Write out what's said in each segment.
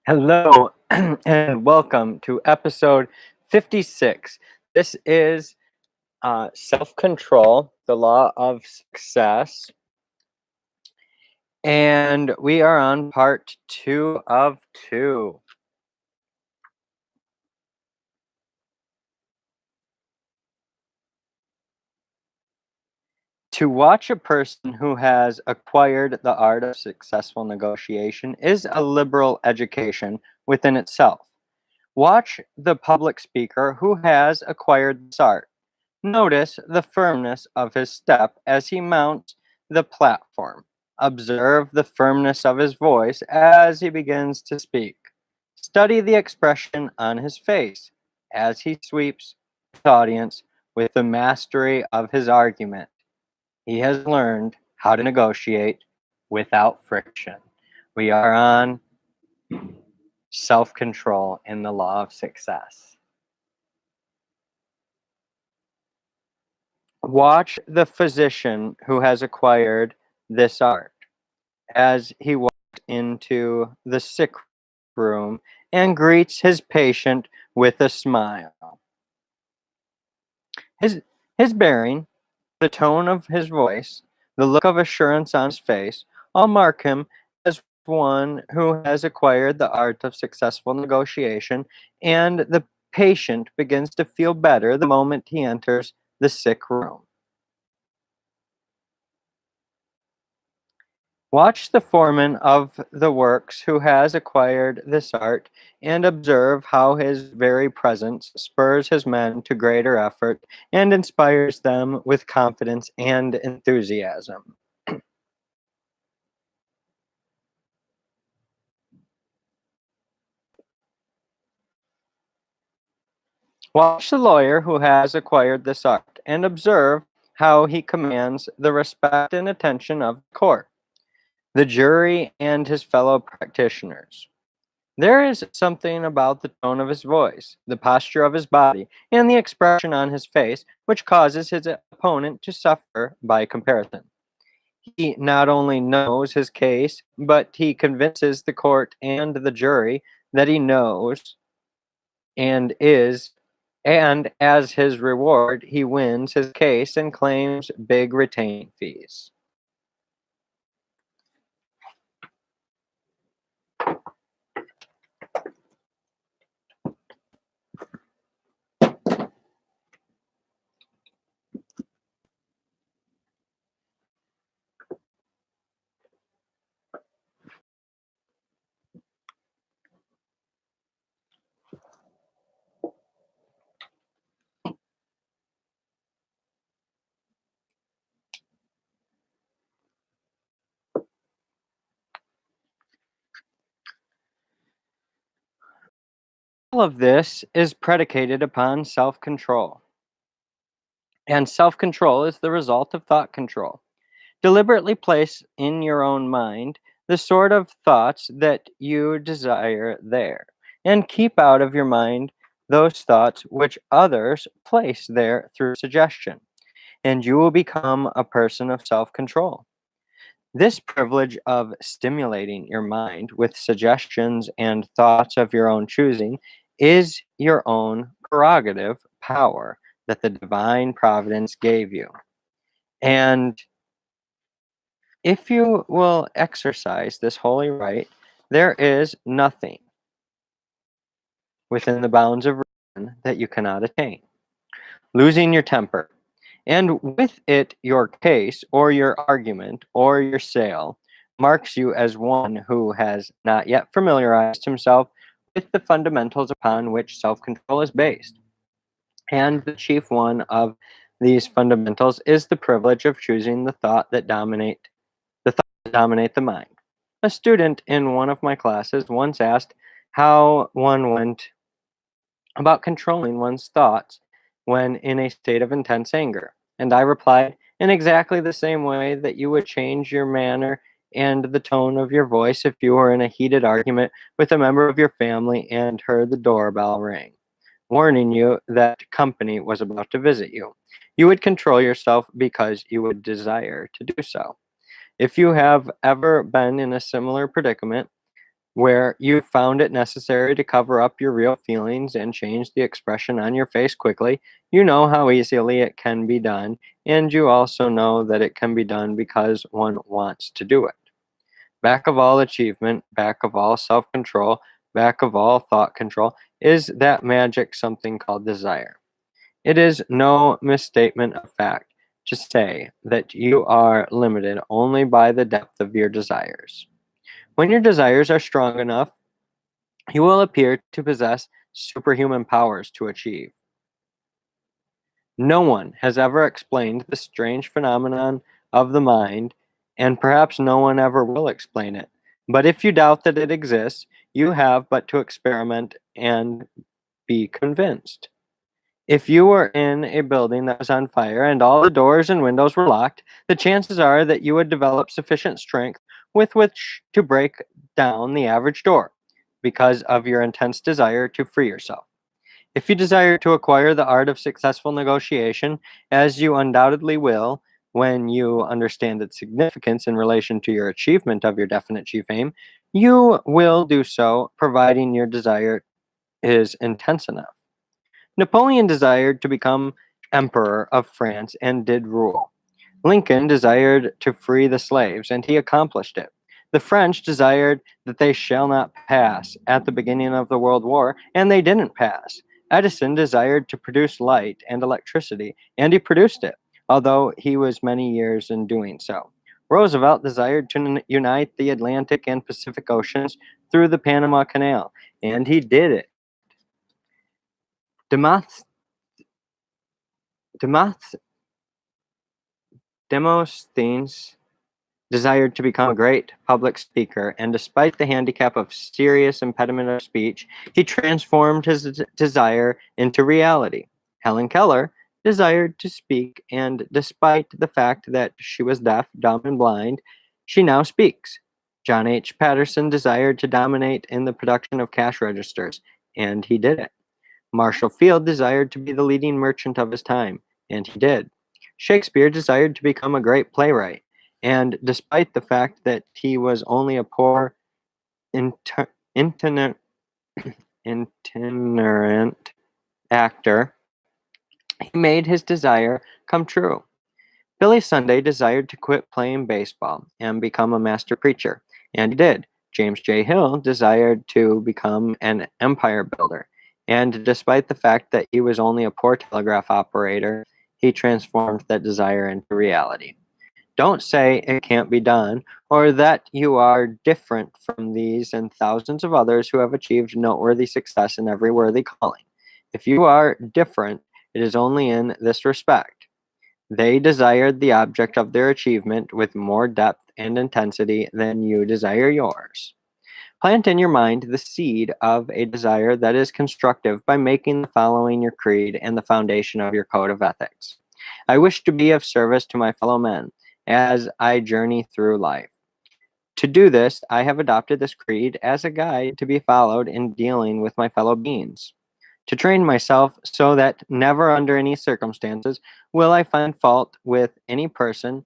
Hello and welcome to episode 56. This is Self Control, the Law of Success. And we are on part 2 of 2. To watch a person who has acquired the art of successful negotiation is a liberal education within itself. Watch the public speaker who has acquired this art. Notice the firmness of his step as he mounts the platform. Observe the firmness of his voice as he begins to speak. Study the expression on his face as he sweeps the audience with the mastery of his argument. He has learned how to negotiate without friction. We are on self control in the law of success. Watch the physician who has acquired this art as he walks into the sick room and greets his patient with a smile. His, his bearing, the tone of his voice, the look of assurance on his face, all mark him as one who has acquired the art of successful negotiation, and the patient begins to feel better the moment he enters the sick room. Watch the foreman of the works who has acquired this art, and observe how his very presence spurs his men to greater effort and inspires them with confidence and enthusiasm. Watch the lawyer who has acquired this art, and observe how he commands the respect and attention of the court, the jury, and his fellow practitioners. There is something about the tone of his voice, the posture of his body, and the expression on his face which causes his opponent to suffer by comparison. He not only knows his case, but he convinces the court and the jury that he knows and is, and as his reward, he wins his case and claims big retaining fees. All of this is predicated upon self control. And self control is the result of thought control. Deliberately place in your own mind the sort of thoughts that you desire there, and keep out of your mind those thoughts which others place there through suggestion, and you will become a person of self control. This privilege of stimulating your mind with suggestions and thoughts of your own choosing is your own prerogative power that the divine providence gave you. And if you will exercise this holy right, there is nothing within the bounds of reason that you cannot attain. Losing your temper, and with it your case or your argument or your sale, marks you as one who has not yet familiarized himself with the fundamentals upon which self control is based. And the chief one of these fundamentals is the privilege of choosing the thoughts that dominate the mind. A student in one of my classes once asked how one went about controlling one's thoughts when in a state of intense anger. And I replied, in exactly the same way that you would change your manner and the tone of your voice if you were in a heated argument with a member of your family and heard the doorbell ring, warning you that company was about to visit you. You would control yourself because you would desire to do so. If you have ever been in a similar predicament, where you found it necessary to cover up your real feelings and change the expression on your face quickly, you know how easily it can be done, and you also know that it can be done because one wants to do it. Back of all achievement, back of all self control, back of all thought control, is that magic something called desire. It is no misstatement of fact to say that you are limited only by the depth of your desires. When your desires are strong enough, you will appear to possess superhuman powers to achieve. No one has ever explained the strange phenomenon of the mind, and perhaps no one ever will explain it. But if you doubt that it exists, you have but to experiment and be convinced. If you were in a building that was on fire and all the doors and windows were locked, the chances are that you would develop sufficient strength with which to break down the average door because of your intense desire to free yourself. If you desire to acquire the art of successful negotiation, as you undoubtedly will when you understand its significance in relation to your achievement of your definite chief aim, you will do so providing your desire is intense enough. Napoleon desired to become Emperor of France and did rule. Lincoln desired to free the slaves, and he accomplished it. The French desired that they shall not pass at the beginning of the World War, and they didn't pass. Edison desired to produce light and electricity, and he produced it, although he was many years in doing so. Roosevelt desired to unite the Atlantic and Pacific Oceans through the Panama Canal, and he did it. Demoth- Demoth- Demosthenes desired to become a great public speaker, and despite the handicap of serious impediment of speech, he transformed his desire into reality. Helen Keller desired to speak, and despite the fact that she was deaf, dumb, and blind, she now speaks. John H. Patterson desired to dominate in the production of cash registers, and he did it. Marshall Field desired to be the leading merchant of his time, and he did. Shakespeare desired to become a great playwright, and despite the fact that he was only a poor itinerant actor, he made his desire come true. Billy Sunday desired to quit playing baseball and become a master preacher, and he did. James J. Hill desired to become an empire builder, and despite the fact that he was only a poor telegraph operator, he transformed that desire into reality. Don't say it can't be done, or that you are different from these and thousands of others who have achieved noteworthy success in every worthy calling. If you are different, it is only in this respect. They desired the object of their achievement with more depth and intensity than you desire yours. Plant in your mind the seed of a desire that is constructive by making the following your creed and the foundation of your code of ethics. I wish to be of service to my fellow men as I journey through life. To do this, I have adopted this creed as a guide to be followed in dealing with my fellow beings. To train myself so that never under any circumstances will I find fault with any person,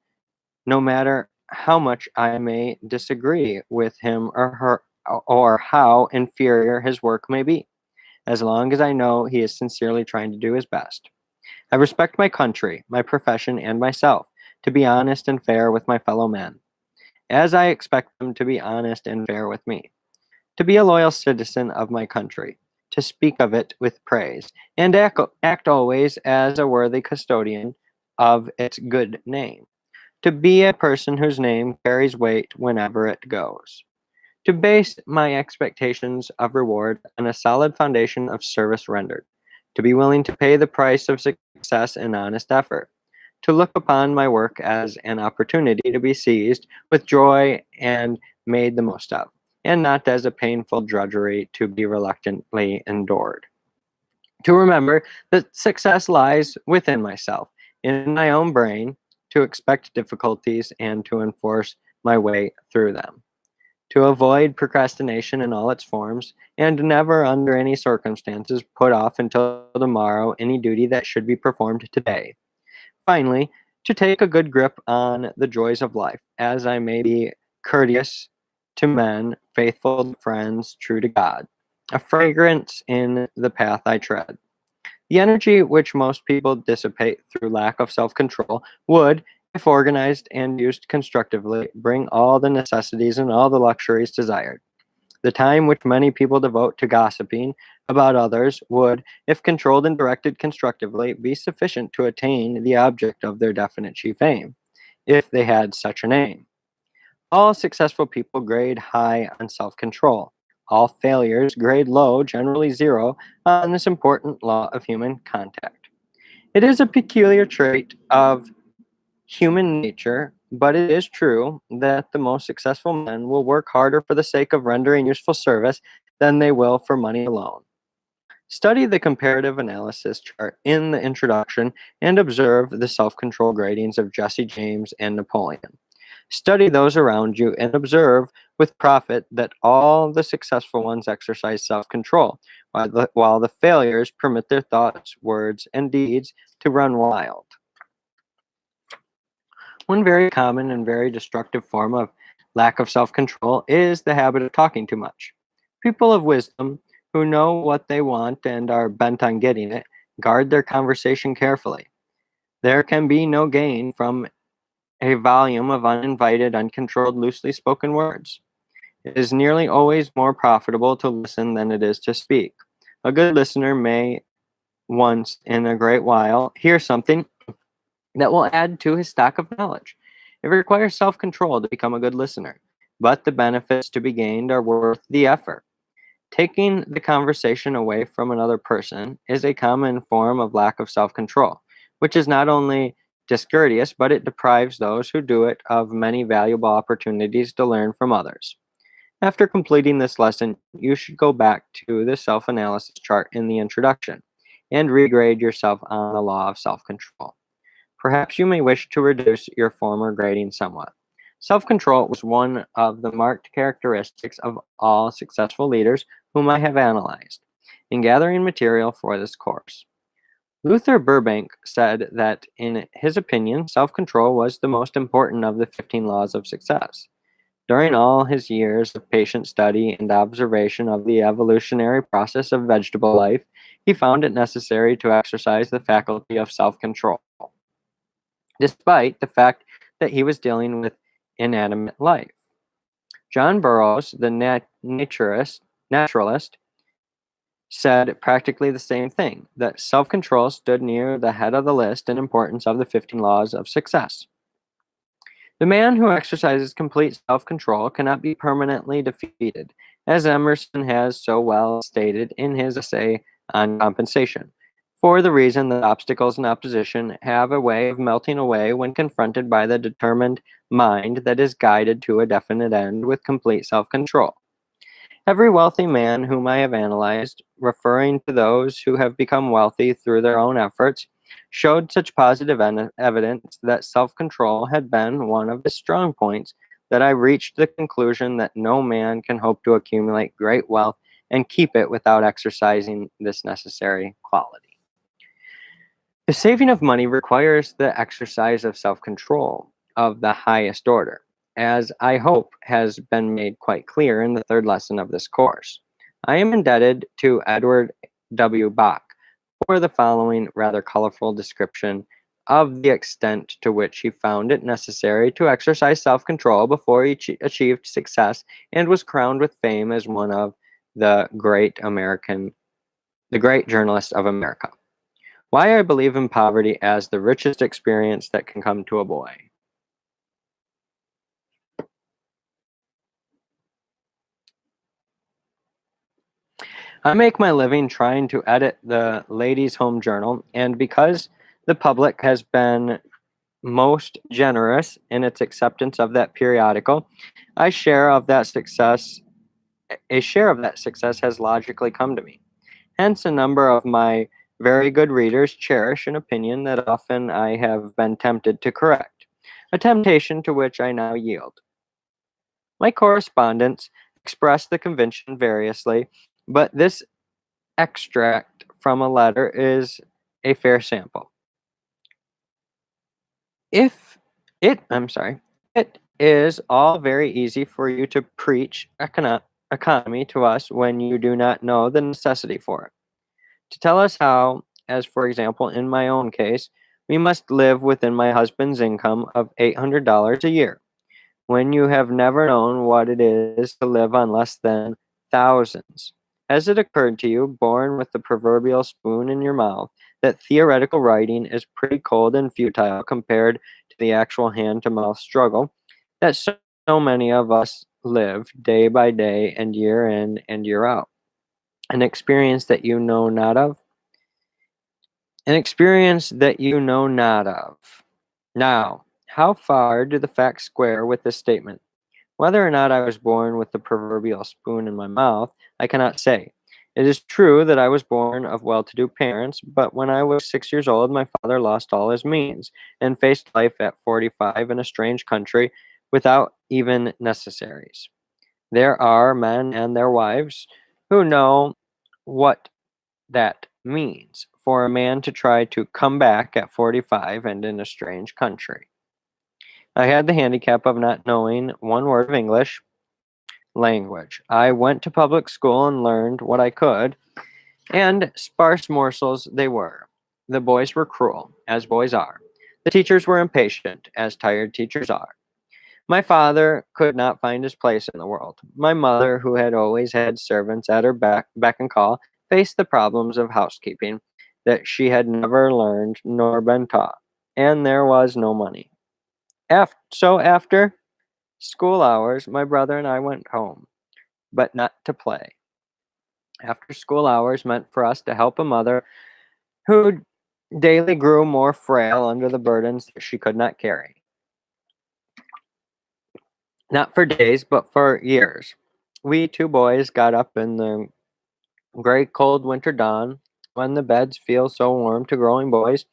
no matter how much I may disagree with him or her, or how inferior his work may be, as long as I know he is sincerely trying to do his best. I respect my country, my profession, and myself to be honest and fair with my fellow men, as I expect them to be honest and fair with me. To be a loyal citizen of my country, to speak of it with praise, and act always as a worthy custodian of its good name. To be a person whose name carries weight whenever it goes. To base my expectations of reward on a solid foundation of service rendered. To be willing to pay the price of success in honest effort. To look upon my work as an opportunity to be seized with joy and made the most of, and not as a painful drudgery to be reluctantly endured. To remember that success lies within myself, in my own brain, to expect difficulties and to enforce my way through them. To avoid procrastination in all its forms, and never under any circumstances put off until tomorrow any duty that should be performed today. Finally, to take a good grip on the joys of life, as I may be courteous to men, faithful to friends, true to God, a fragrance in the path I tread. The energy which most people dissipate through lack of self control would, if organized and used constructively, bring all the necessities and all the luxuries desired. The time which many people devote to gossiping about others would, if controlled and directed constructively, be sufficient to attain the object of their definite chief aim, if they had such an aim. All successful people grade high on self control. All failures grade low, generally zero, on this important law of human contact. It is a peculiar trait of human nature, but it is true that the most successful men will work harder for the sake of rendering useful service than they will for money alone. Study the comparative analysis chart in the introduction and observe the self control gradings of Jesse James and Napoleon. Study those around you and observe with profit that all the successful ones exercise self control, while the failures permit their thoughts, words, and deeds to run wild. One very common and very destructive form of lack of self control is the habit of talking too much. People of wisdom who know what they want and are bent on getting it guard their conversation carefully. There can be no gain from a volume of uninvited, uncontrolled, loosely spoken words. It is nearly always more profitable to listen than it is to speak. A good listener may once in a great while hear something that will add to his stock of knowledge. It requires self control to become a good listener, but the benefits to be gained are worth the effort. Taking the conversation away from another person is a common form of lack of self control, which is not only discourteous, but it deprives those who do it of many valuable opportunities to learn from others. After completing this lesson, you should go back to the self analysis chart in the introduction and regrade yourself on the law of self control. Perhaps you may wish to reduce your former grading somewhat. Self control was one of the marked characteristics of all successful leaders whom I have analyzed in gathering material for this course. Luther Burbank said that, in his opinion, self control was the most important of the 15 laws of success. During all his years of patient study and observation of the evolutionary process of vegetable life, he found it necessary to exercise the faculty of self control, despite the fact that he was dealing with inanimate life. John Burroughs, the naturalist, said practically the same thing, that self control stood near the head of the list in importance of the 15 laws of success. The man who exercises complete self control cannot be permanently defeated, as Emerson has so well stated in his essay on compensation, for the reason that obstacles and opposition have a way of melting away when confronted by the determined mind that is guided to a definite end with complete self control. Every wealthy man whom I have analyzed, referring to those who have become wealthy through their own efforts, showed such positive evidence that self control had been one of his strong points that I reached the conclusion that no man can hope to accumulate great wealth and keep it without exercising this necessary quality. The saving of money requires the exercise of self control of the highest order, as I hope has been made quite clear in the third lesson of this course. I am indebted to Edward W. Bach for the following rather colorful description of the extent to which he found it necessary to exercise self control before he achieved success and was crowned with fame as one of the great journalists of America. Why I believe in poverty as the richest experience that can come to a boy. I make my living trying to edit the Ladies' Home Journal, and because the public has been most generous in its acceptance of that periodical, a share of that success has logically come to me. Hence, a number of my very good readers cherish an opinion that often I have been tempted to correct, a temptation to which I now yield. My correspondents express the convention variously, but this extract from a letter is a fair sample. It is all very easy for you to preach economy to us when you do not know the necessity for it. To tell us how, as for example, in my own case, we must live within my husband's income of $800 a year, when you have never known what it is to live on less than thousands. Has it occurred to you, born with the proverbial spoon in your mouth, that theoretical writing is pretty cold and futile compared to the actual hand to mouth struggle that so many of us live day by day and year in and year out? An experience that you know not of? An experience that you know not of. Now, how far do the facts square with this statement? Whether or not I was born with the proverbial spoon in my mouth, I cannot say. It is true that I was born of well to do parents, but when I was 6 years old, my father lost all his means and faced life at 45 in a strange country without even necessaries. There are men and their wives who know what that means for a man to try to come back at 45 and in a strange country. I had the handicap of not knowing one word of English language. I went to public school and learned what I could, and sparse morsels they were. The boys were cruel, as boys are. The teachers were impatient, as tired teachers are. My father could not find his place in the world. My mother, who had always had servants at her beck and call, faced the problems of housekeeping that she had never learned nor been taught, and there was no money. So after school hours, my brother and I went home, but not to play. After school hours meant for us to help a mother who daily grew more frail under the burdens that she could not carry. Not for days, but for years. We two boys got up in the gray, cold winter dawn when the beds feel so warm to growing boys,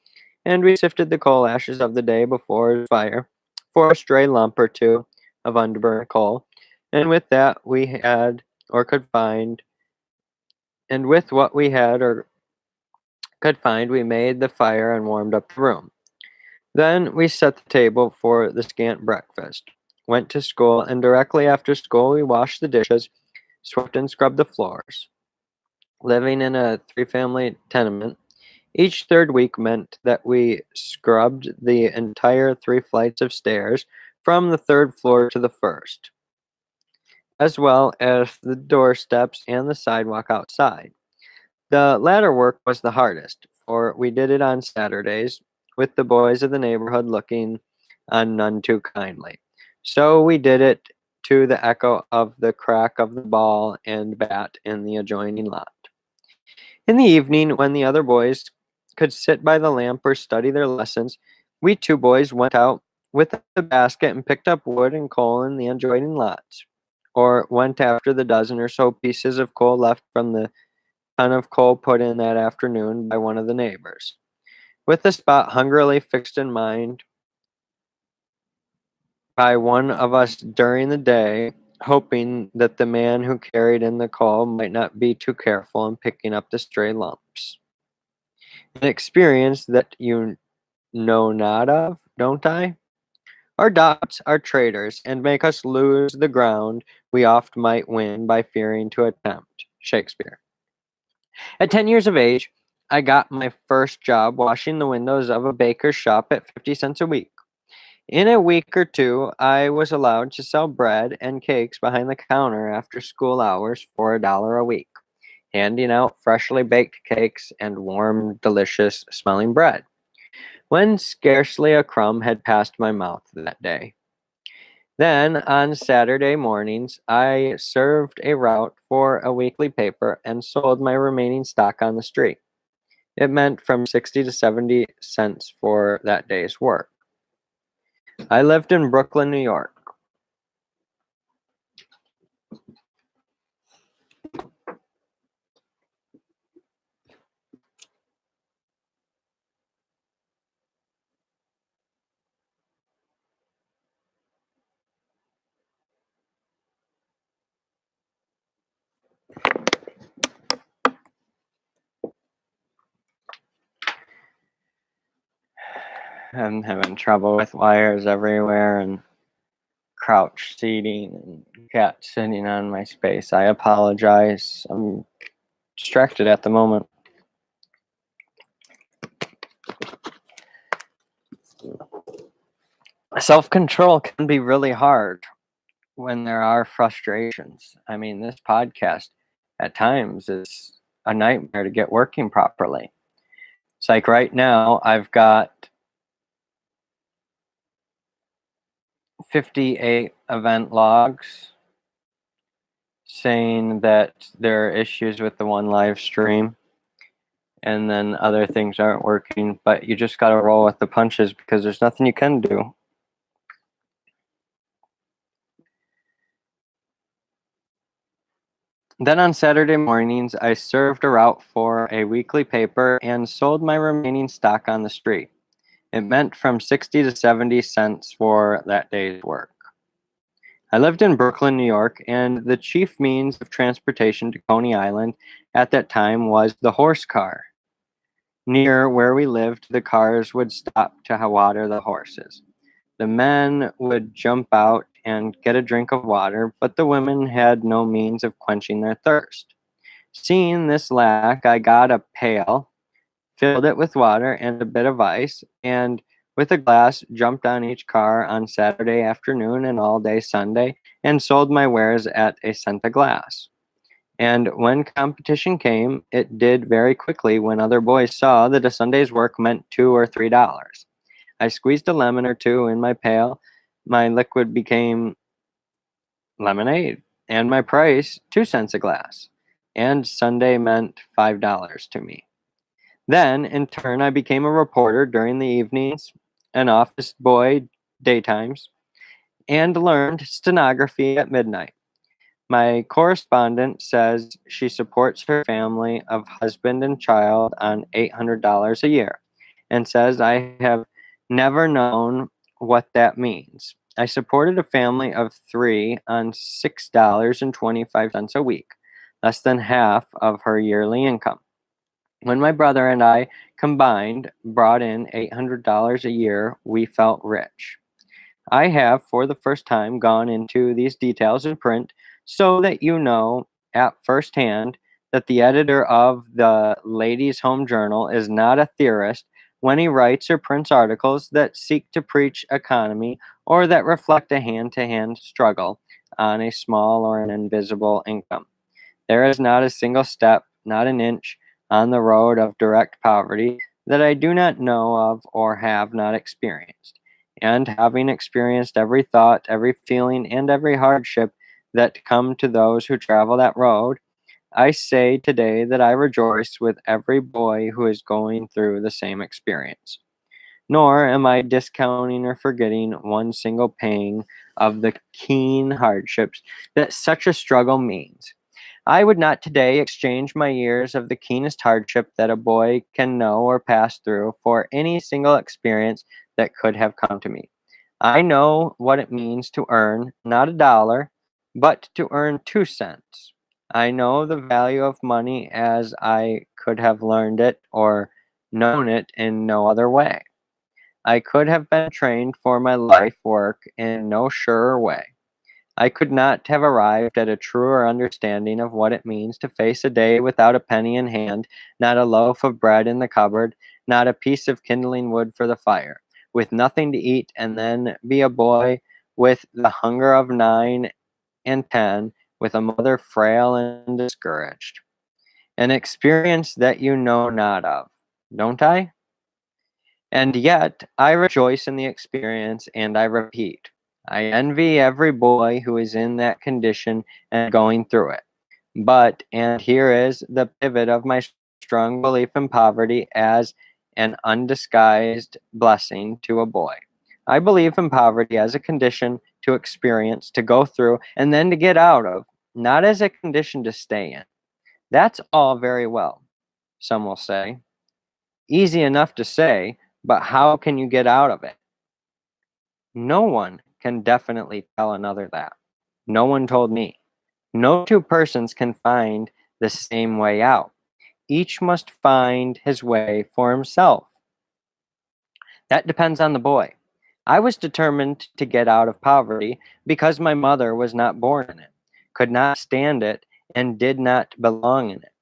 and we sifted the coal ashes of the day before the fire for a stray lump or two of unburned coal, and with that we had or could find, and with what we had or could find, we made the fire and warmed up the room. Then we set the table for the scant breakfast, went to school, and directly after school we washed the dishes, swept and scrubbed the floors. Living in a three-family tenement, each third week meant that we scrubbed the entire 3 flights of stairs from the third floor to the first, as well as the doorsteps and the sidewalk outside. The latter work was the hardest, for we did it on Saturdays, with the boys of the neighborhood looking on none too kindly. So we did it to the echo of the crack of the ball and bat in the adjoining lot. In the evening, when the other boys could sit by the lamp or study their lessons, we two boys went out with a basket and picked up wood and coal in the adjoining lots, or went after the dozen or so pieces of coal left from the ton of coal put in that afternoon by one of the neighbors, with the spot hungrily fixed in mind by one of us during the day, hoping that the man who carried in the coal might not be too careful in picking up the stray lumps. An experience that you know not of, don't I? Our doubts are traitors, and make us lose the ground we oft might win by fearing to attempt. Shakespeare. At 10 years of age, I got my first job washing the windows of a baker's shop at 50 cents a week. In a week or two, I was allowed to sell bread and cakes behind the counter after school hours for $1 a week, handing out freshly baked cakes and warm, delicious smelling bread, when scarcely a crumb had passed my mouth that day. Then, on Saturday mornings, I served a route for a weekly paper and sold my remaining stock on the street. It meant from 60 to 70 cents for that day's work. I lived in Brooklyn, New York. I'm having trouble with wires everywhere and crouch seating and cat sitting on my space. I apologize. I'm distracted at the moment. Self-control can be really hard when there are frustrations. I mean, this podcast at times is a nightmare to get working properly. It's like right now, I've got 58 event logs saying that there are issues with the one live stream and then other things aren't working, but you just got to roll with the punches because there's nothing you can do. Then on Saturday mornings, I served a route for a weekly paper and sold my remaining stock on the street. It meant from 60 to 70 cents for that day's work. I lived in Brooklyn, New York, and the chief means of transportation to Coney Island at that time was the horse car. Near where we lived, the cars would stop to water the horses. The men would jump out and get a drink of water, but the women had no means of quenching their thirst. Seeing this lack, I got a pail, filled it with water and a bit of ice, and with a glass jumped on each car on Saturday afternoon and all day Sunday, and sold my wares at a cent a glass. And when competition came, it did very quickly when other boys saw that a Sunday's work meant $2 or $3. I squeezed a lemon or two in my pail. My liquid became lemonade, and my price 2 cents a glass. And Sunday meant $5 to me. Then, in turn, I became a reporter during the evenings, an office boy daytimes, and learned stenography at midnight. My correspondent says she supports her family of husband and child on $800 a year, and says I have never known what that means. I supported a family of 3 on $6.25 a week, less than half of her yearly income. When my brother and I combined brought in $800 a year, we felt rich. I have, for the first time, gone into these details in print so that you know at first hand that the editor of the Ladies' Home Journal is not a theorist when he writes or prints articles that seek to preach economy or that reflect a hand-to-hand struggle on a small or an invisible income. There is not a single step, not an inch, on the road of direct poverty that I do not know of or have not experienced. And having experienced every thought, every feeling, and every hardship that come to those who travel that road, I say today that I rejoice with every boy who is going through the same experience. Nor am I discounting or forgetting one single pang of the keen hardships that such a struggle means. I would not today exchange my years of the keenest hardship that a boy can know or pass through for any single experience that could have come to me. I know what it means to earn not $1, but to earn 2 cents. I know the value of money as I could have learned it or known it in no other way. I could have been trained for my life work in no surer way. I could not have arrived at a truer understanding of what it means to face a day without a penny in hand, not a loaf of bread in the cupboard, not a piece of kindling wood for the fire, with nothing to eat, and then be a boy with the hunger of 9 and 10, with a mother frail and discouraged. An experience that you know not of, don't I? And yet I rejoice in the experience, and I repeat, I envy every boy who is in that condition and going through it. But, and here is the pivot of my strong belief in poverty as an undisguised blessing to a boy. I believe in poverty as a condition to experience, to go through, and then to get out of, not as a condition to stay in. That's all very well, some will say. Easy enough to say, but how can you get out of it? No one can definitely tell another that. No one told me. No two persons can find the same way out. Each must find his way for himself. That depends on the boy. I was determined to get out of poverty because my mother was not born in it, could not stand it, and did not belong in it.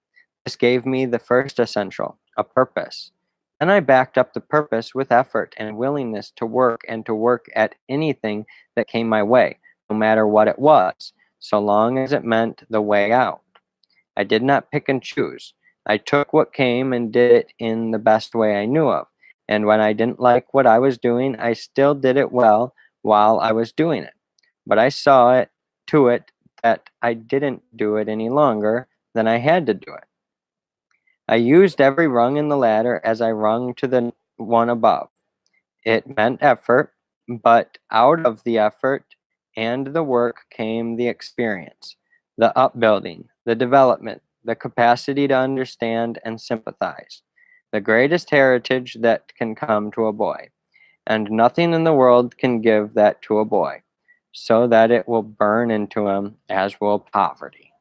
This gave me the first essential, a purpose. Then I backed up the purpose with effort and willingness to work at anything that came my way, no matter what it was, so long as it meant the way out. I did not pick and choose. I took what came and did it in the best way I knew of. And when I didn't like what I was doing, I still did it well while I was doing it. But I saw it to it that I didn't do it any longer than I had to do it. I used every rung in the ladder as I rung to the one above. It meant effort, but out of the effort and the work came the experience, the upbuilding, the development, the capacity to understand and sympathize, the greatest heritage that can come to a boy. And nothing in the world can give that to a boy, so that it will burn into him as will poverty.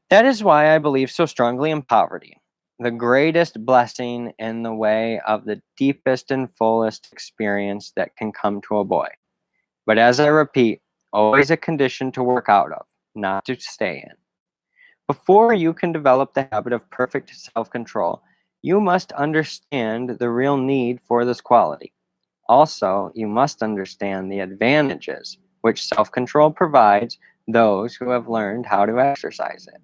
That is why I believe so strongly in poverty, the greatest blessing in the way of the deepest and fullest experience that can come to a boy. But as I repeat, always a condition to work out of, not to stay in. Before you can develop the habit of perfect self control, you must understand the real need for this quality. Also, you must understand the advantages which self control provides those who have learned how to exercise it.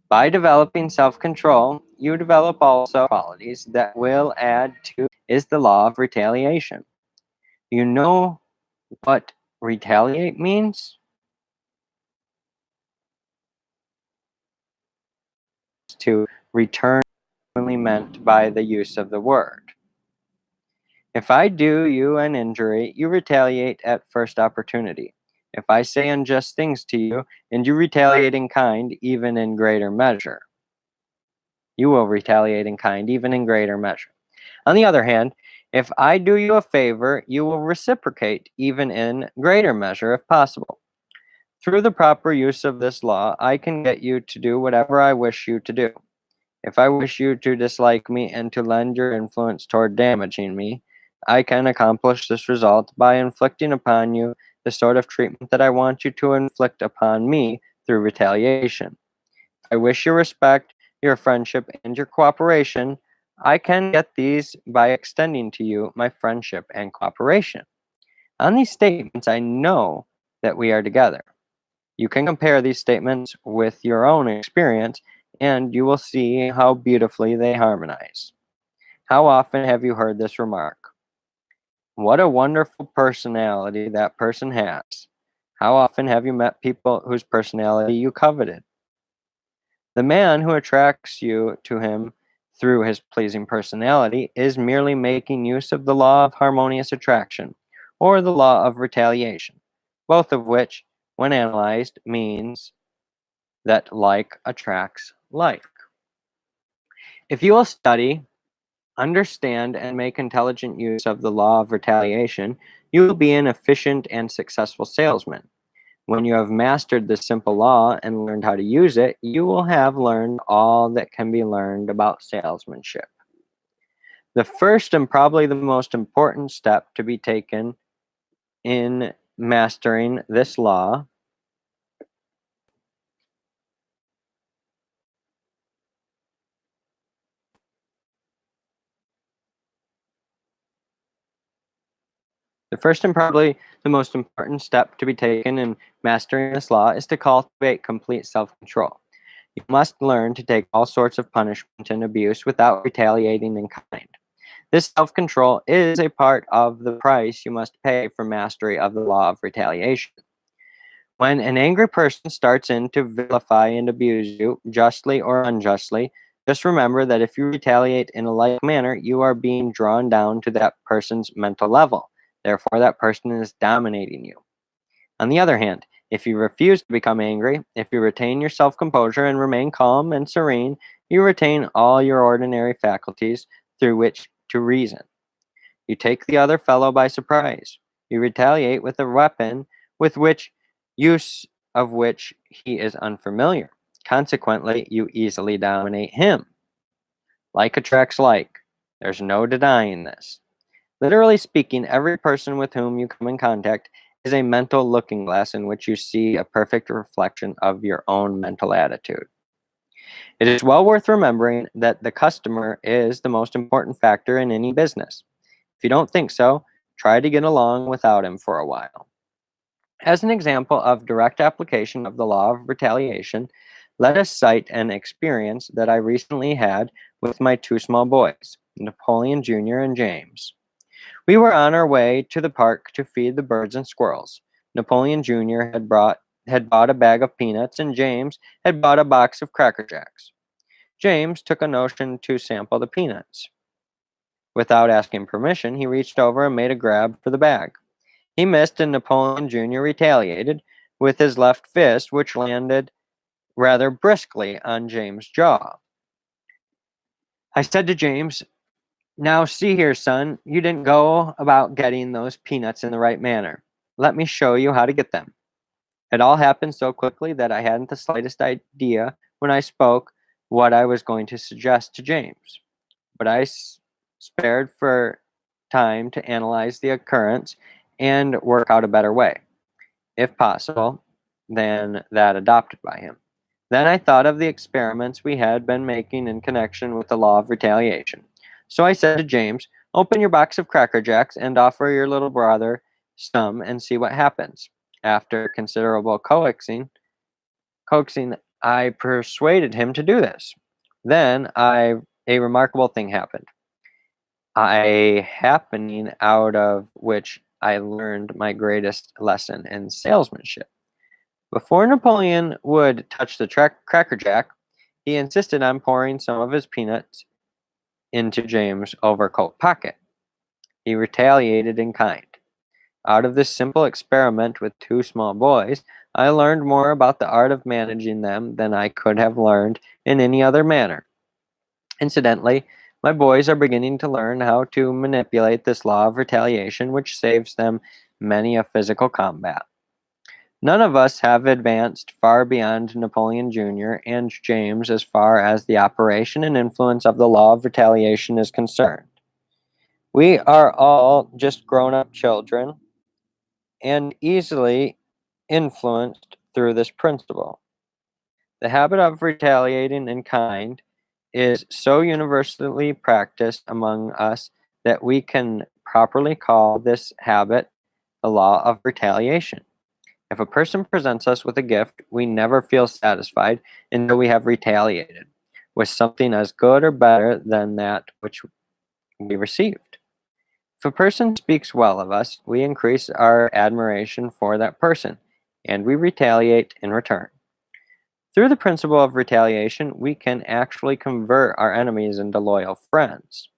By developing self control, you develop also qualities that will add to is the law of retaliation. You know what retaliate means? To return only meant by the use of the word. If I do you an injury, you retaliate at first opportunity. If I say unjust things to you, and you retaliate in kind, even in greater measure, you will retaliate in kind, even in greater measure. On the other hand, if I do you a favor, you will reciprocate, even in greater measure, if possible. Through the proper use of this law, I can get you to do whatever I wish you to do. If I wish you to dislike me and to lend your influence toward damaging me, I can accomplish this result by inflicting upon you the sort of treatment that I want you to inflict upon me through retaliation. If I wish your respect, your friendship, and your cooperation, I can get these by extending to you my friendship and cooperation. On these statements, I know that we are together. You can compare these statements with your own experience, and you will see how beautifully they harmonize. How often have you heard this remark? What a wonderful personality that person has. How often have you met people whose personality you coveted? The man who attracts you to him through his pleasing personality is merely making use of the law of harmonious attraction, or the law of retaliation, both of which, when analyzed, means that like attracts like. If you will study, understand, and make intelligent use of the law of retaliation, you will be an efficient and successful salesman. When you have mastered this simple law and learned how to use it, you will have learned all that can be learned about salesmanship. The first and probably the most important step to be taken in mastering this law The first and probably the most important step to be taken in mastering this law is to cultivate complete self control. You must learn to take all sorts of punishment and abuse without retaliating in kind. This self control is a part of the price you must pay for mastery of the law of retaliation. When an angry person starts in to vilify and abuse you, justly or unjustly, just remember that if you retaliate in a like manner, you are being drawn down to that person's mental level. Therefore, that person is dominating you. On the other hand, if you refuse to become angry, if you retain your self composure and remain calm and serene, you retain all your ordinary faculties through which to reason. You take the other fellow by surprise. You retaliate with a weapon with which use of which he is unfamiliar. Consequently, you easily dominate him. Like attracts like. There's no denying this. Literally speaking, every person with whom you come in contact is a mental looking glass in which you see a perfect reflection of your own mental attitude. It is well worth remembering that the customer is the most important factor in any business. If you don't think so, try to get along without him for a while. As an example of direct application of the law of retaliation, let us cite an experience that I recently had with my two small boys, Napoleon Jr. and James. We were on our way to the park to feed the birds and squirrels. Napoleon Jr. had bought a bag of peanuts, and James had bought a box of Cracker Jacks. James took a notion to sample the peanuts. Without asking permission, he reached over and made a grab for the bag. He missed, and Napoleon Jr. retaliated with his left fist, which landed rather briskly on James' jaw. I said to James, "Now see here, son, you didn't go about getting those peanuts in the right manner. Let me show you how to get them." It all happened so quickly that I hadn't the slightest idea when I spoke what I was going to suggest to James. But I spared for time to analyze the occurrence and work out a better way, if possible, than that adopted by him. Then I thought of the experiments we had been making in connection with the law of retaliation. So I said to James, "Open your box of Cracker Jacks and offer your little brother some and see what happens." After considerable coaxing, I persuaded him to do this. Then a remarkable thing happened. Happening out of which I learned my greatest lesson in salesmanship. Before Napoleon would touch the Cracker Jack, he insisted on pouring some of his peanuts into James' overcoat pocket. He retaliated in kind. Out of this simple experiment with two small boys, I learned more about the art of managing them than I could have learned in any other manner. Incidentally, my boys are beginning to learn how to manipulate this law of retaliation, which saves them many a physical combat. None of us have advanced far beyond Napoleon Jr. and James as far as the operation and influence of the law of retaliation is concerned. We are all just grown up children and easily influenced through this principle. The habit of retaliating in kind is so universally practiced among us that we can properly call this habit the law of retaliation. If a person presents us with a gift, we never feel satisfied until we have retaliated with something as good or better than that which we received. If a person speaks well of us, we increase our admiration for that person, and we retaliate in return. Through the principle of retaliation, we can actually convert our enemies into loyal friends.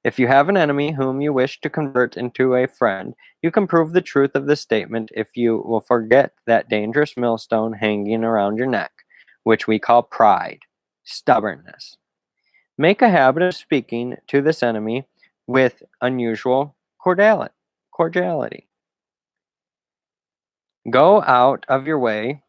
If you have an enemy whom you wish to convert into a friend, you can prove the truth of this statement if you will forget that dangerous millstone hanging around your neck, which we call pride, stubbornness. Make a habit of speaking to this enemy with unusual cordiality. Go out of your way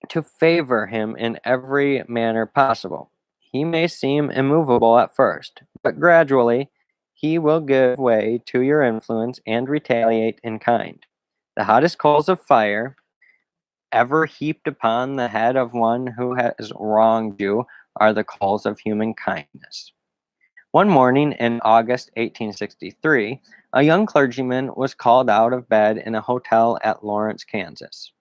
to favor him in every manner possible. He may seem immovable at first, but gradually he will give way to your influence and retaliate in kind. The hottest coals of fire ever heaped upon the head of one who has wronged you are the coals of human kindness. One morning in August 1863, a young clergyman was called out of bed in a hotel at Lawrence, Kansas.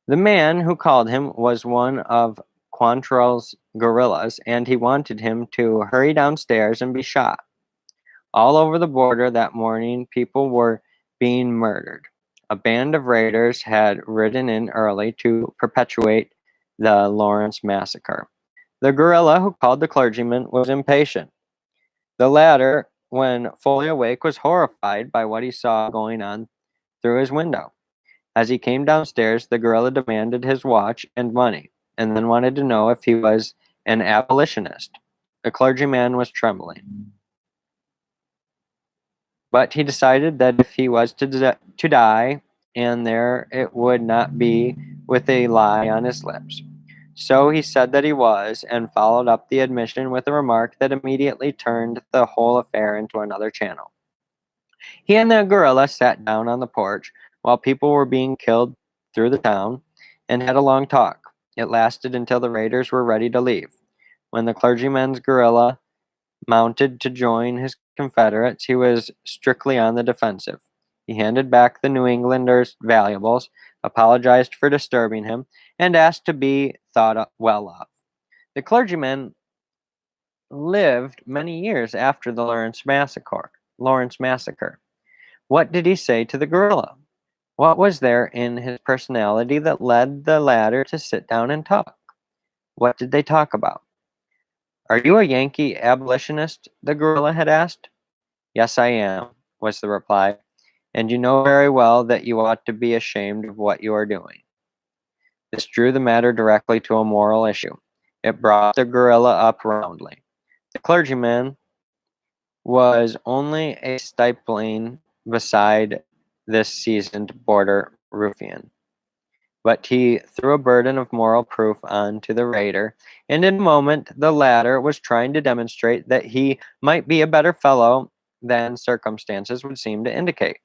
The man who called him was one of Quantrell's guerrillas, and he wanted him to hurry downstairs and be shot. All over the border that morning, people were being murdered. A band of raiders had ridden in early to perpetuate the Lawrence massacre. The guerrilla who called the clergyman was impatient. The latter, when fully awake, was horrified by what he saw going on through his window. As he came downstairs, the guerrilla demanded his watch and money, and then wanted to know if he was an abolitionist. The clergyman was trembling, but he decided that if he was to die, and there it would not be with a lie on his lips. So he said that he was, and followed up the admission with a remark that immediately turned the whole affair into another channel. He and the gorilla sat down on the porch while people were being killed through the town and had a long talk. It lasted until the raiders were ready to leave. When the clergyman's gorilla mounted to join his confederates, he was strictly on the defensive. He handed back the New Englander's valuables, apologized for disturbing him, and asked to be thought well of. The clergyman lived many years after the Lawrence Massacre. What did he say to the gorilla? What was there in his personality that led the latter to sit down and talk? What did they talk about? Are you a Yankee abolitionist? The gorilla had asked. Yes, I am, was the reply, and you know very well that you ought to be ashamed of what you are doing. This drew the matter directly to a moral issue. It brought the gorilla up roundly. The clergyman was only a stripling beside this seasoned border ruffian. But he threw a burden of moral proof on to the raider, and in a moment the latter was trying to demonstrate that he might be a better fellow than circumstances would seem to indicate.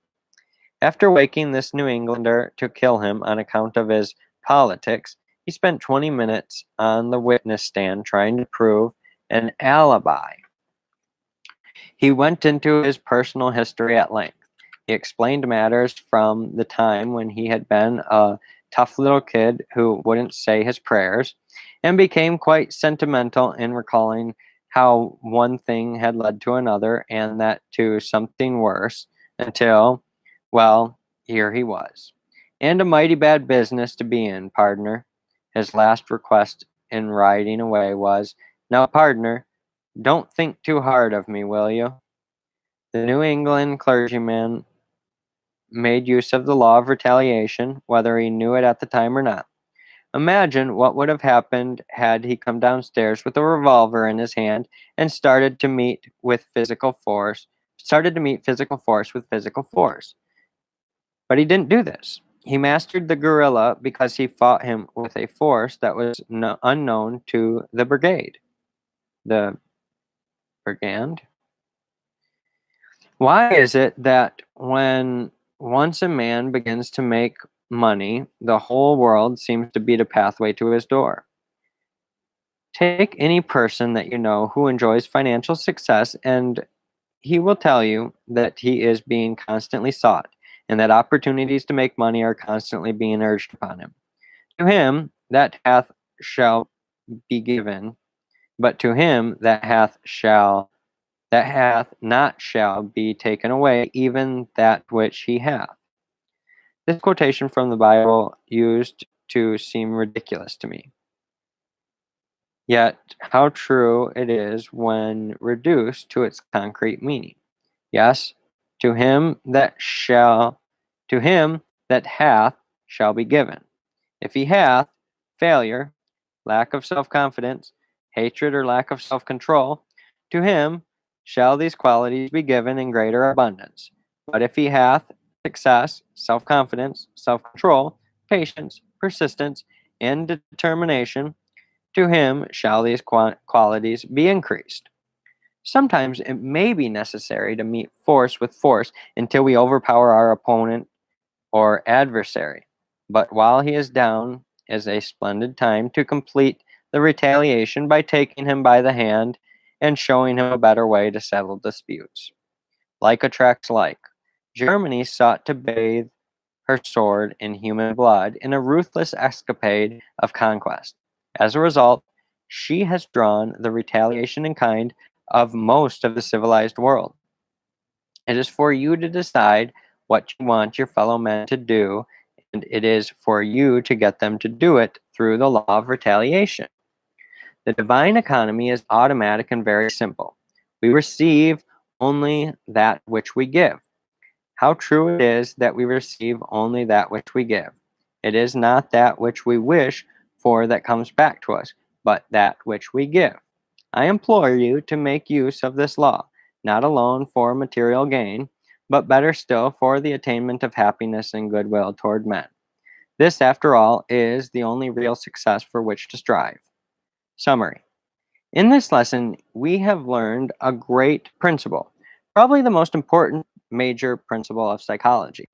After waking this New Englander to kill him on account of his politics, he spent 20 minutes on the witness stand trying to prove an alibi. He went into his personal history at length. He explained matters from the time when he had been a tough little kid who wouldn't say his prayers, and became quite sentimental in recalling how one thing had led to another and that to something worse, until, well, here he was. And a mighty bad business to be in, pardner. His last request in riding away was, Now, pardner, don't think too hard of me, will you? The New England clergyman made use of the law of retaliation, whether he knew it at the time or not. Imagine what would have happened had he come downstairs with a revolver in his hand and started to meet physical force with physical force. But he didn't do this. He mastered the gorilla because he fought him with a force that was unknown to the brigade. The brigand? Why is it that when once a man begins to make money, the whole world seems to beat a pathway to his door? Take any person that you know who enjoys financial success, and he will tell you that he is being constantly sought, and that opportunities to make money are constantly being urged upon him. To him that hath shall be given, but to him that hath not shall be taken away even that which he hath. This quotation from the Bible used to seem ridiculous to me. Yet how true it is when reduced to its concrete meaning. Yes, to him that hath shall be given. If he hath failure, lack of self-confidence, hatred or lack of self-control, to him shall these qualities be given in greater abundance. But if he hath success, self-confidence, self-control, patience, persistence, and determination, to him shall these qualities be increased. Sometimes it may be necessary to meet force with force until we overpower our opponent or adversary. But while he is down is a splendid time to complete the retaliation by taking him by the hand and showing him a better way to settle disputes. Like attracts like. Germany sought to bathe her sword in human blood in a ruthless escapade of conquest. As a result, she has drawn the retaliation in kind of most of the civilized world. It is for you to decide what you want your fellow men to do, and it is for you to get them to do it through the law of retaliation. The divine economy is automatic and very simple. We receive only that which we give. How true it is that we receive only that which we give. It is not that which we wish for that comes back to us, but that which we give. I implore you to make use of this law, not alone for material gain, but better still for the attainment of happiness and goodwill toward men. This, after all, is the only real success for which to strive. Summary. In this lesson, we have learned a great principle, probably the most important major principle of psychology.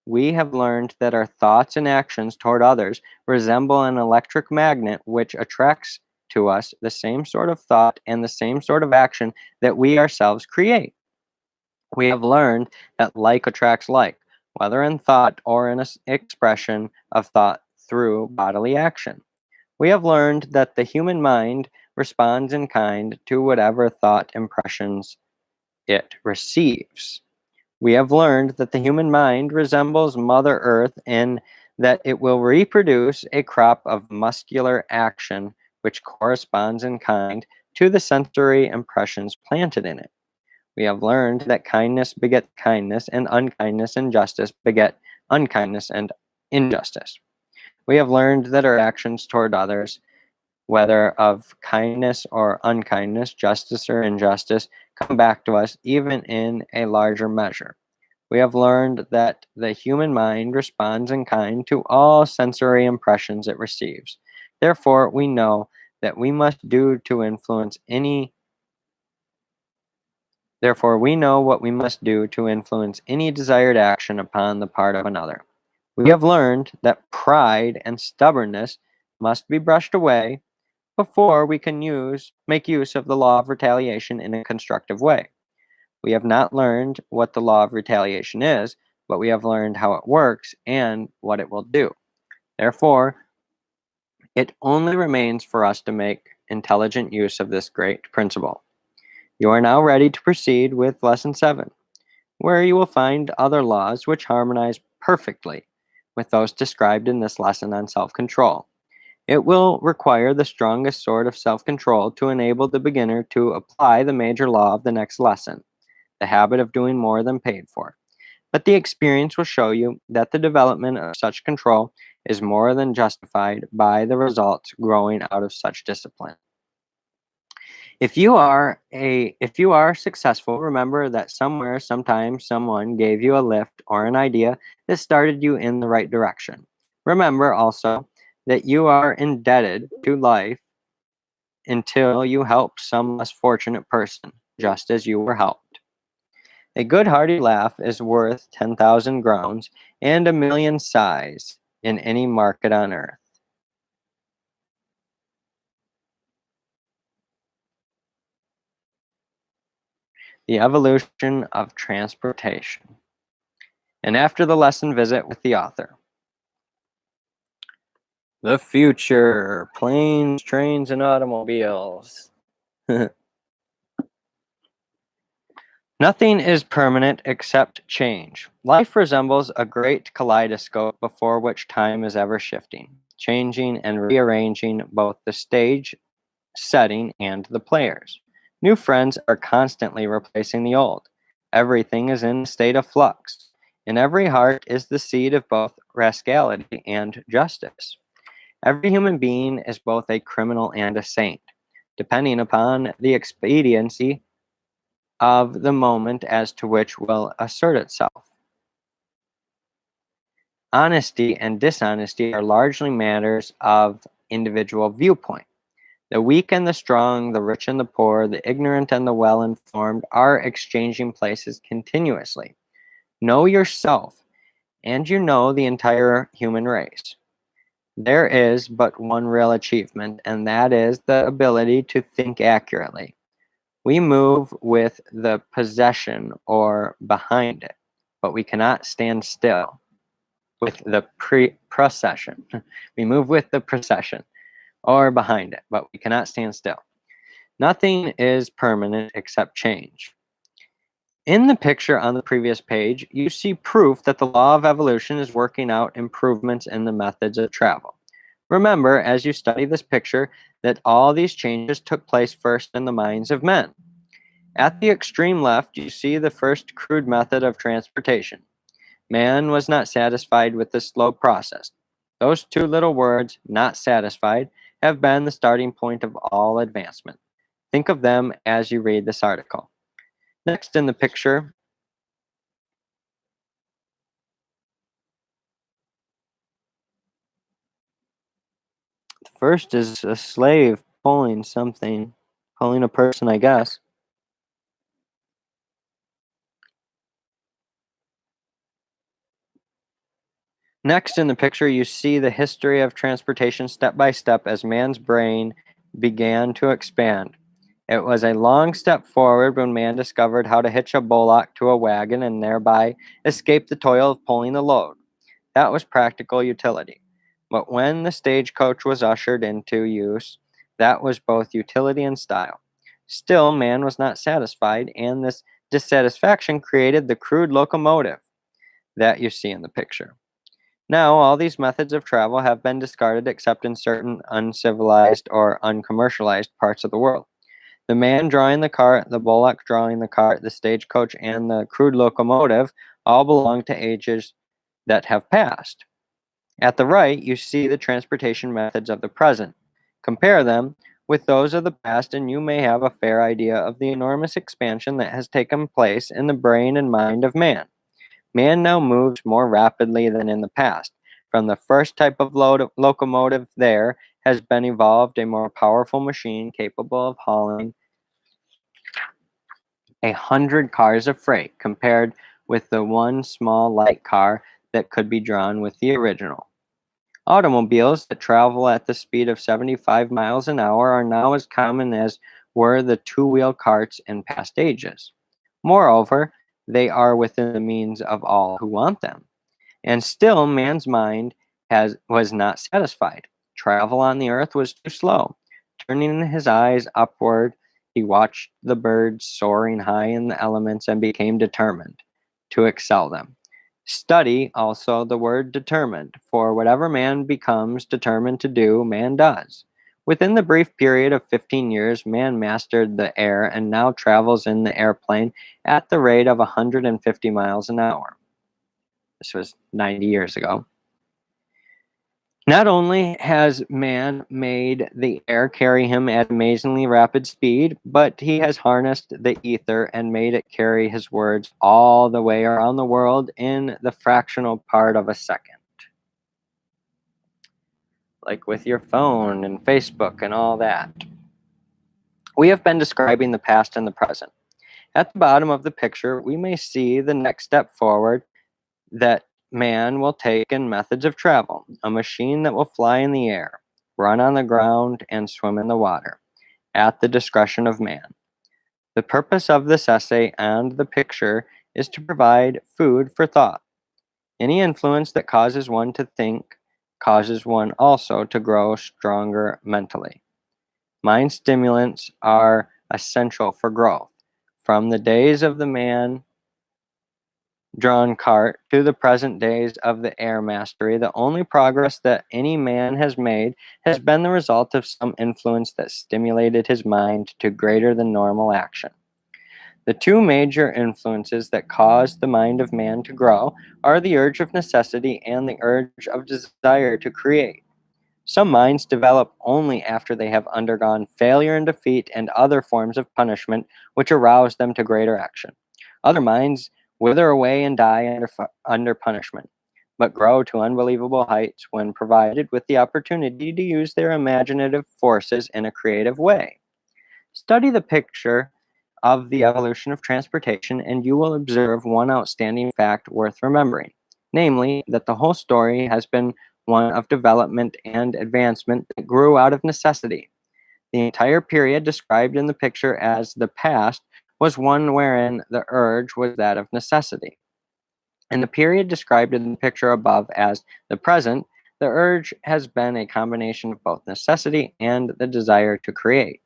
We have learned that our thoughts and actions toward others resemble an electric magnet which attracts to us the same sort of thought and the same sort of action that we ourselves create. We have learned that like attracts like, whether in thought or in an expression of thought through bodily action. We have learned that the human mind responds in kind to whatever thought impressions it receives. We have learned that the human mind resembles Mother Earth in that it will reproduce a crop of muscular action which corresponds in kind to the sensory impressions planted in it. We have learned that kindness begets kindness, and unkindness and justice beget unkindness and injustice. We have learned that our actions toward others, whether of kindness or unkindness, justice or injustice, come back to us even in a larger measure. We have learned that the human mind responds in kind to all sensory impressions it receives. Therefore, we know that we must do to influence any Therefore, we know what we must do to influence any desired action upon the part of another. We have learned that pride and stubbornness must be brushed away before we can make use of the law of retaliation in a constructive way. We have not learned what the law of retaliation is, but we have learned how it works and what it will do. Therefore, it only remains for us to make intelligent use of this great principle. You are now ready to proceed with Lesson 7, where you will find other laws which harmonize perfectly with those described in this lesson on self-control. It will require the strongest sort of self-control to enable the beginner to apply the major law of the next lesson, the habit of doing more than paid for. But the experience will show you that the development of such control is more than justified by the results growing out of such discipline. If you are successful, remember that somewhere, sometime, someone gave you a lift or an idea that started you in the right direction. Remember also that you are indebted to life until you help some less fortunate person, just as you were helped. A good hearty laugh is worth 10,000 groans and 1,000,000 sighs in any market on earth. The evolution of transportation. And after the lesson, visit with the author. The future, planes, trains, and automobiles. Nothing is permanent except change. Life resembles a great kaleidoscope before which time is ever shifting, changing and rearranging both the stage setting and the players. New friends are constantly replacing the old. Everything is in a state of flux. In every heart is the seed of both rascality and justice. Every human being is both a criminal and a saint, depending upon the expediency of the moment as to which will assert itself. Honesty and dishonesty are largely matters of individual viewpoint. The weak and the strong, the rich and the poor, the ignorant and the well-informed are exchanging places continuously. Know yourself, and you know the entire human race. There is but one real achievement, and that is the ability to think accurately. We move with the possession or behind it, but we cannot stand still with the procession. We move with the procession or behind it, but we cannot stand still. Nothing is permanent except change. In the picture on the previous page, you see proof that the law of evolution is working out improvements in the methods of travel. Remember, as you study this picture, that all these changes took place first in the minds of men. At the extreme left, you see the first crude method of transportation. Man was not satisfied with the slow process. Those two little words, not satisfied, have been the starting point of all advancement. Think of them as you read this article. Next in the picture, the first is a slave pulling something, pulling a person, I guess. Next in the picture, you see the history of transportation step by step as man's brain began to expand. It was a long step forward when man discovered how to hitch a bullock to a wagon and thereby escape the toil of pulling the load. That was practical utility. But when the stagecoach was ushered into use, that was both utility and style. Still, man was not satisfied, and this dissatisfaction created the crude locomotive that you see in the picture. Now, all these methods of travel have been discarded except in certain uncivilized or uncommercialized parts of the world. The man drawing the cart, the bullock drawing the cart, the stagecoach, and the crude locomotive all belong to ages that have passed. At the right, you see the transportation methods of the present. Compare them with those of the past, and you may have a fair idea of the enormous expansion that has taken place in the brain and mind of man. Man now moves more rapidly than in the past. From the first type of locomotive, there has been evolved a more powerful machine capable of hauling 100 cars of freight, compared with the one small light car that could be drawn with the original. Automobiles that travel at the speed of 75 miles an hour are now as common as were the two-wheel carts in past ages. Moreover, they are within the means of all who want them. And still, man's mind was not satisfied. Travel on the earth was too slow. Turning his eyes upward, he watched the birds soaring high in the elements and became determined to excel them. Study also the word determined, for whatever man becomes determined to do, man does. Within the brief period of 15 years, man mastered the air and now travels in the airplane at the rate of 150 miles an hour. This was 90 years ago. Not only has man made the air carry him at amazingly rapid speed, but he has harnessed the ether and made it carry his words all the way around the world in the fractional part of a second. Like with your phone and Facebook and all that. We have been describing the past and the present. At the bottom of the picture, we may see the next step forward that man will take in methods of travel, a machine that will fly in the air, run on the ground, and swim in the water, at the discretion of man. The purpose of this essay and the picture is to provide food for thought. Any influence that causes one to think causes one also to grow stronger mentally. Mind stimulants are essential for growth. From the days of the man drawn cart to the present days of the air mastery, the only progress that any man has made has been the result of some influence that stimulated his mind to greater than normal action. The two major influences that cause the mind of man to grow are the urge of necessity and the urge of desire to create. Some minds develop only after they have undergone failure and defeat and other forms of punishment which arouse them to greater action. Other minds wither away and die under punishment, but grow to unbelievable heights when provided with the opportunity to use their imaginative forces in a creative way. Study the picture of the evolution of transportation, and you will observe one outstanding fact worth remembering, namely that the whole story has been one of development and advancement that grew out of necessity. The entire period described in the picture as the past was one wherein the urge was that of necessity. And the period described in the picture above as the present, the urge has been a combination of both necessity and the desire to create.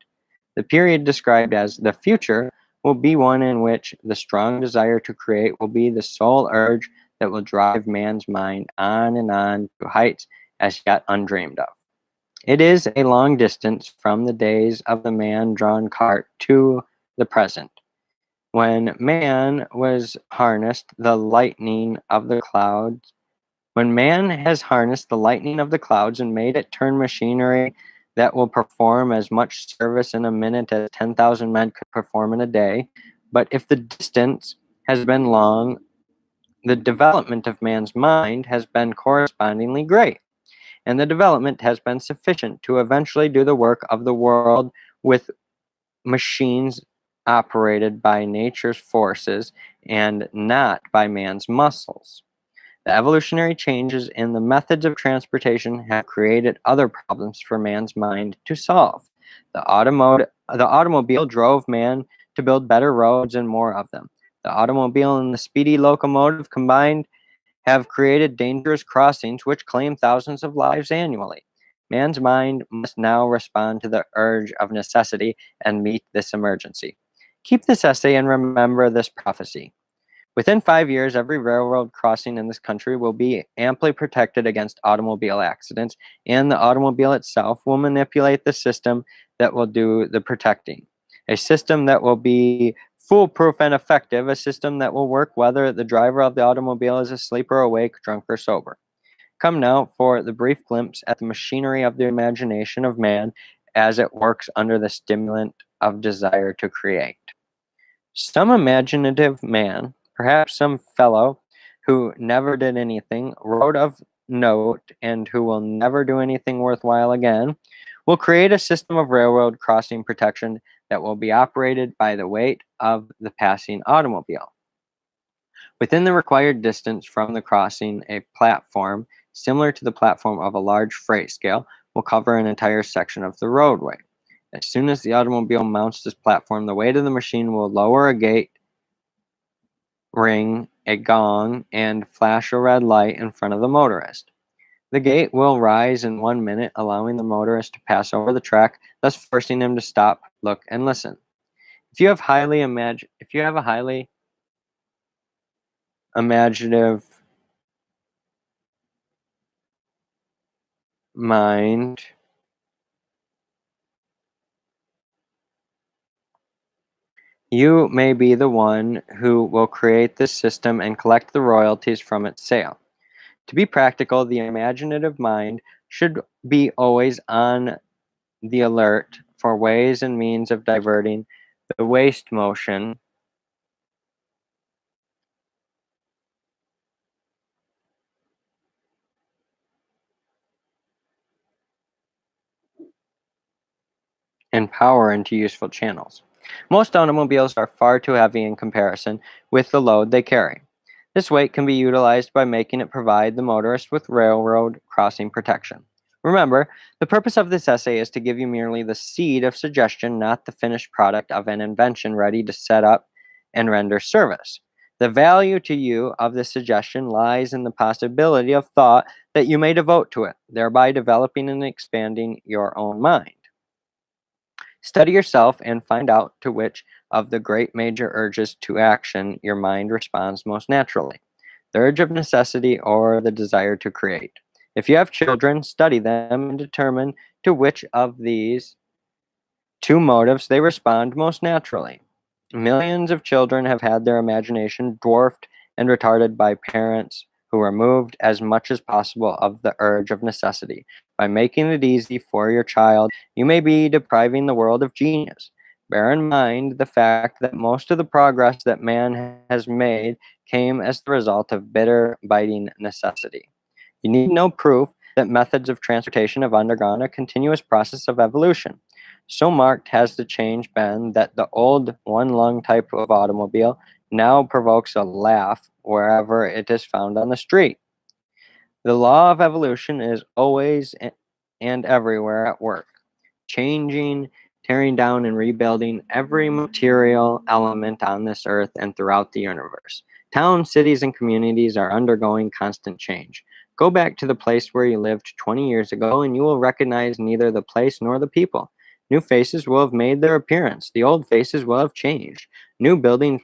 The period described as the future will be one in which the strong desire to create will be the sole urge that will drive man's mind on and on to heights as yet undreamed of. It is a long distance from the days of the man-drawn cart to the present, when man was harnessed the lightning of the clouds. When man has harnessed the lightning of the clouds and made it turn machinery that will perform as much service in a minute as 10,000 men could perform in a day. But if the distance has been long, the development of man's mind has been correspondingly great, and the development has been sufficient to eventually do the work of the world with machines operated by nature's forces and not by man's muscles. The evolutionary changes in the methods of transportation have created other problems for man's mind to solve. The automobile drove man to build better roads and more of them. The automobile and the speedy locomotive combined have created dangerous crossings which claim thousands of lives annually. Man's mind must now respond to the urge of necessity and meet this emergency. Keep this essay and remember this prophecy. Within 5 years, every railroad crossing in this country will be amply protected against automobile accidents, and the automobile itself will manipulate the system that will do the protecting. A system that will be foolproof and effective, a system that will work whether the driver of the automobile is asleep or awake, drunk or sober. Come now for the brief glimpse at the machinery of the imagination of man as it works under the stimulant of desire to create. Some imaginative man, perhaps some fellow who never did anything, wrote of note, and who will never do anything worthwhile again, will create a system of railroad crossing protection that will be operated by the weight of the passing automobile. Within the required distance from the crossing, a platform, similar to the platform of a large freight scale, will cover an entire section of the roadway. As soon as the automobile mounts this platform, the weight of the machine will lower a gate, ring a gong, and flash a red light in front of the motorist. The gate will rise in 1 minute, allowing the motorist to pass over the track, thus forcing him to stop, look, and listen. If you have a highly imaginative mind, you may be the one who will create this system and collect the royalties from its sale. To be practical, the imaginative mind should be always on the alert for ways and means of diverting the waste motion and power into useful channels. Most automobiles are far too heavy in comparison with the load they carry. This weight can be utilized by making it provide the motorist with railroad crossing protection. Remember, the purpose of this essay is to give you merely the seed of suggestion, not the finished product of an invention ready to set up and render service. The value to you of this suggestion lies in the possibility of thought that you may devote to it, thereby developing and expanding your own mind. Study yourself and find out to which of the great major urges to action your mind responds most naturally, the urge of necessity or the desire to create. If you have children, study them and determine to which of these two motives they respond most naturally. Millions of children have had their imagination dwarfed and retarded by parents who removed as much as possible of the urge of necessity. By making it easy for your child, you may be depriving the world of genius. Bear in mind the fact that most of the progress that man has made came as the result of bitter, biting necessity. You need no proof that methods of transportation have undergone a continuous process of evolution. So marked has the change been that the old one-lung type of automobile now provokes a laugh wherever it is found on the street. The law of evolution is always and everywhere at work, changing, tearing down, and rebuilding every material element on this earth and throughout the universe. Towns, cities, and communities are undergoing constant change. Go back to the place where you lived 20 years ago, and you will recognize neither the place nor the people. New faces will have made their appearance. The old faces will have changed. New buildings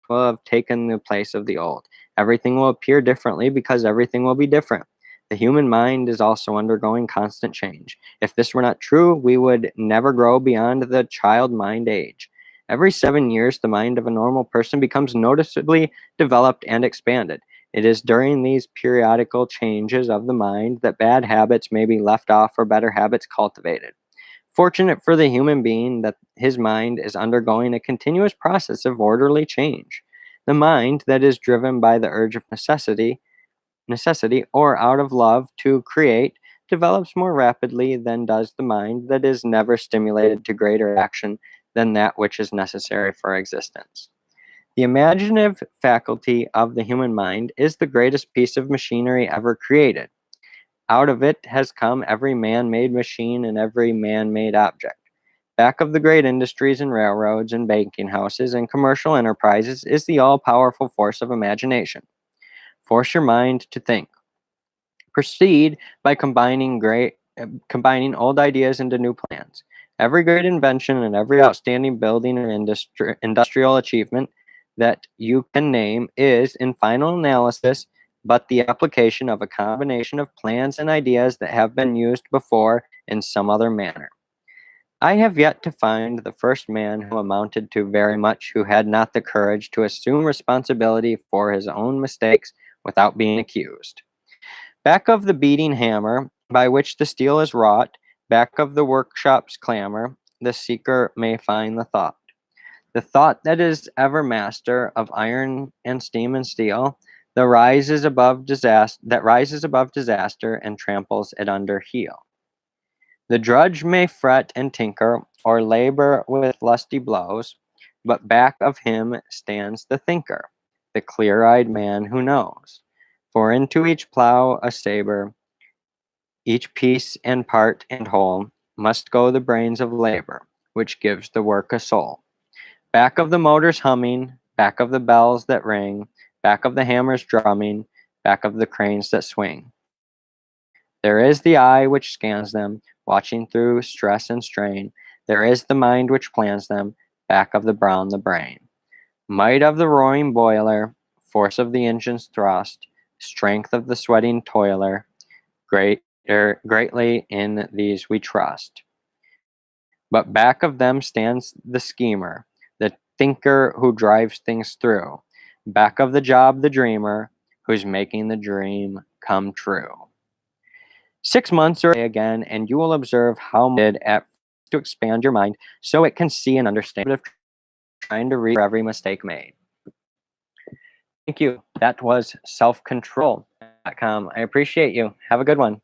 will have taken the place of the old. Everything will appear differently because everything will be different. The human mind is also undergoing constant change. If this were not true, we would never grow beyond the child mind age. Every 7 years, the mind of a normal person becomes noticeably developed and expanded. It is during these periodical changes of the mind that bad habits may be left off or better habits cultivated. Fortunate for the human being that his mind is undergoing a continuous process of orderly change. The mind that is driven by the urge of necessity or out of love to create develops more rapidly than does the mind that is never stimulated to greater action than that which is necessary for existence. The imaginative faculty of the human mind is the greatest piece of machinery ever created. Out of it has come every man-made machine and every man-made object. Back of the great industries and railroads and banking houses and commercial enterprises is the all-powerful force of imagination. Force your mind to think. Proceed by combining old ideas into new plans. Every great invention and every outstanding building or industrial achievement that you can name is, in final analysis, but the application of a combination of plans and ideas that have been used before in some other manner. I have yet to find the first man who amounted to very much who had not the courage to assume responsibility for his own mistakes without being accused. Back of the beating hammer by which the steel is wrought, back of the workshop's clamor, the seeker may find the thought. The thought that is ever master of iron and steam and steel, that rises above disaster and tramples it under heel. The drudge may fret and tinker, or labor with lusty blows, but back of him stands the thinker, the clear-eyed man who knows. For into each plough a sabre, each piece and part and whole, must go the brains of labor, which gives the work a soul. Back of the motors humming, back of the bells that ring, back of the hammers drumming, back of the cranes that swing. There is the eye which scans them, watching through stress and strain. There is the mind which plans them, back of the brain. Might of the roaring boiler, force of the engine's thrust, strength of the sweating toiler, greatly in these we trust. But back of them stands the schemer, the thinker who drives things through. Back of the job, the dreamer, who's making the dream come true. 6 months or again, and you will observe how much to expand your mind so it can see and understand of trying to read every mistake made. Thank you. That was selfcontrol.com. I appreciate you. Have a good one.